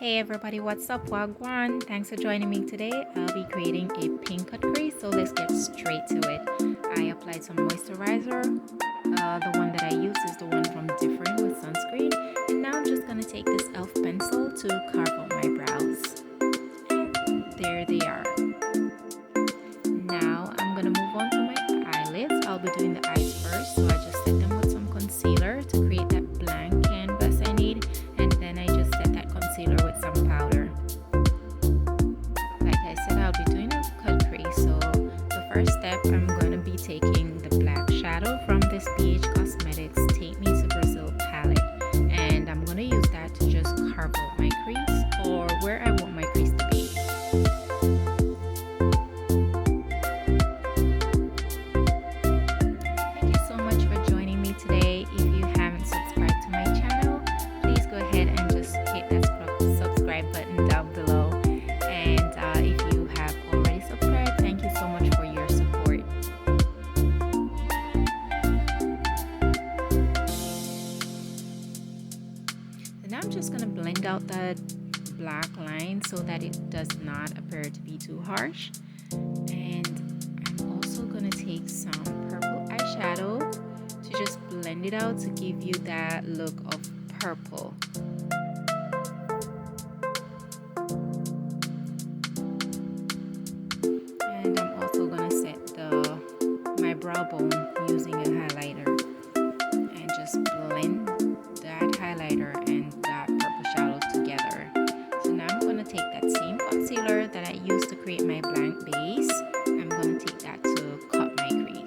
Hey everybody, what's up? Wagwan. Thanks for joining me today. I'll be creating a pink cut crease, so let's get straight to it. I applied some moisturizer. The one that I use is the one from Different with sunscreen. And now I'm just going to take this e.l.f. pencil to carve out my brows. And there they are. Now I'm going to move on to my eyelids. I'll be doing the eyes first, so I just set them with some concealer to create that blank canvas I need. And then I just set that concealer with some powder. Like I said, I'll be doing a cut crease. So the first step, I'm going to be taking the black shadow from this Cosmetics Take Me to Brazil palette, and I'm going to use that to just carve out my crease or where I want my crease to be. Thank you so much for joining me today. If you haven't subscribed to my channel, please go ahead and just hit that subscribe button down below. And if you have already subscribed, thank you so much for your support. Now I'm just going to blend out that black line so that it does not appear to be too harsh. And I'm also going to take some purple eyeshadow to just blend it out to give you that look of purple. And I'm also going to set my brow bone using a highlighter and just blend that highlighter and that purple shadow together. So now I'm going to take that same concealer that I used to create my blank base. I'm going to take that to cut my crease.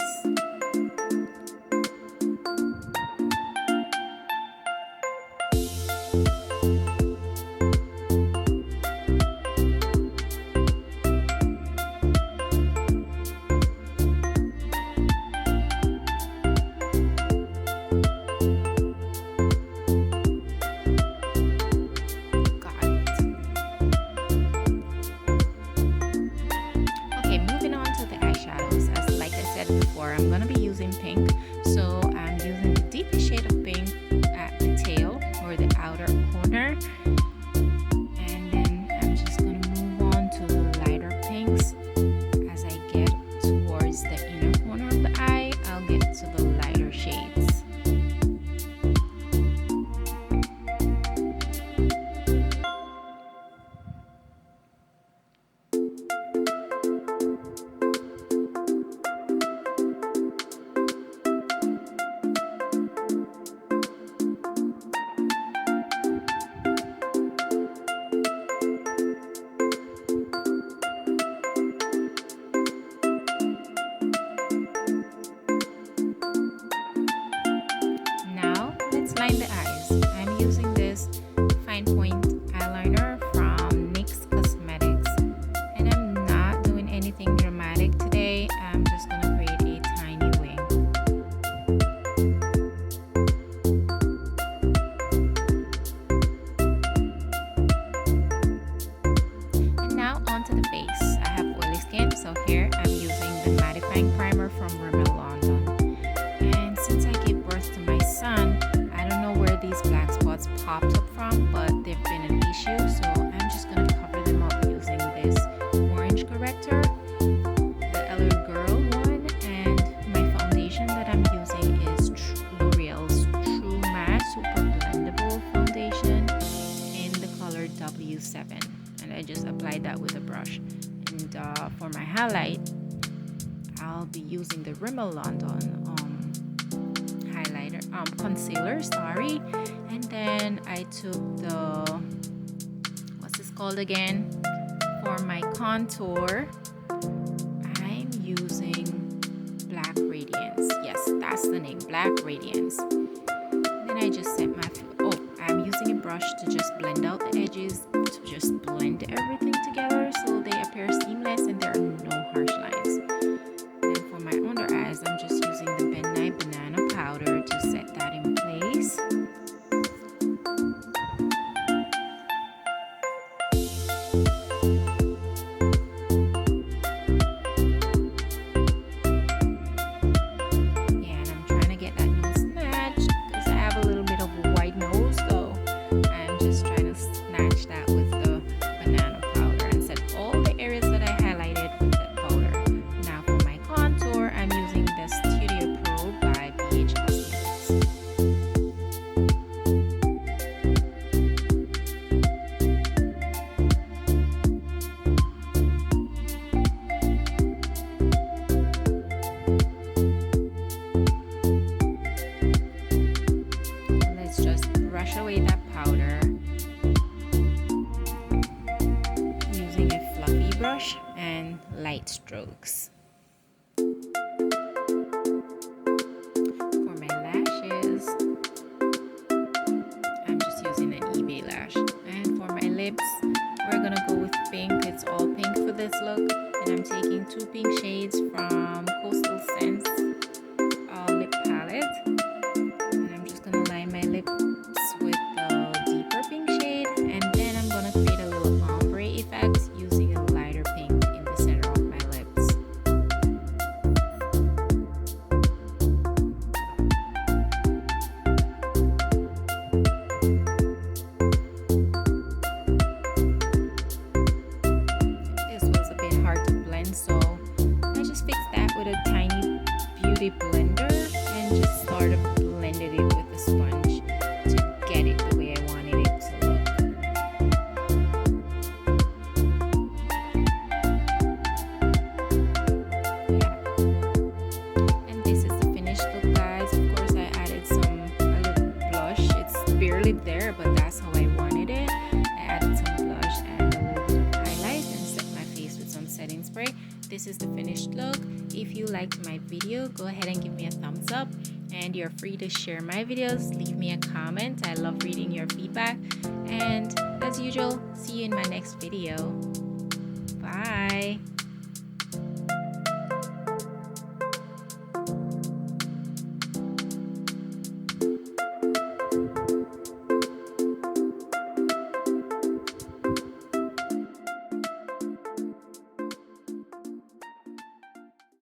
I'm going to be using pink, so I'm using the deepest shade of pink at the tail or the outer corner, and then I'm just going to move on to the lighter pinks. As I get towards the inner corner of the eye, I'll get to the lighter shades. Line the eyes. I'm using this fine point eyeliner from NYX Cosmetics, and I'm not doing anything dramatic today. I'm just gonna create a tiny wing. And now onto the face. I have oily skin, so here I'm using the mattifying primer from Rimmel London. And since I gave birth to my son, I don't know where these black spots popped up from, but they've been an issue, so I'm just going to cover them up using this orange corrector, the LA Girl one, and my foundation that I'm using is L'Oreal's True Matte Super Blendable Foundation in the color W7, and I just applied that with a brush. And for my highlight, I'll be using the Rimmel London concealer, and then I took the, what's this called again, for my contour I'm using Black Radiance. Yes, that's the name, Black Radiance. Then I just set I'm using a brush to just blend out the edges, to just blend everything together so they appear seamless and there are no harsh lines. And for my under eyes, I'm just using the Ben Nye Banana powder to set that in place. Yeah, and I'm trying to get that nose snatched because I have a little bit of a wide nose, so I'm just trying to snatch that with brush and light strokes. For my lashes, I'm just using an eBay lash. And for my lips, we're gonna go with pink. It's all pink for this look. And I'm taking 2 pink shades from Coastal Scents lip palette. And I'm just gonna line my lips with the deeper pink shade. And then I'm gonna create a little ombre effect using a lighter pink in the center of my lips. So I just fixed that with a tiny beauty blender and just started blending it with a sponge to get it the way I wanted it to look. Yeah. And this is the finished look, guys. Of course, I added a little blush. It's barely there, but that's how I wanted it. I added some blush and a little bit of highlight and set my face with some setting spray. This is the finished look. If you liked my video, go ahead and give me a thumbs up, and you're free to share my videos. Leave me a comment. I love reading your feedback, and as usual, see you in my next video. Bye.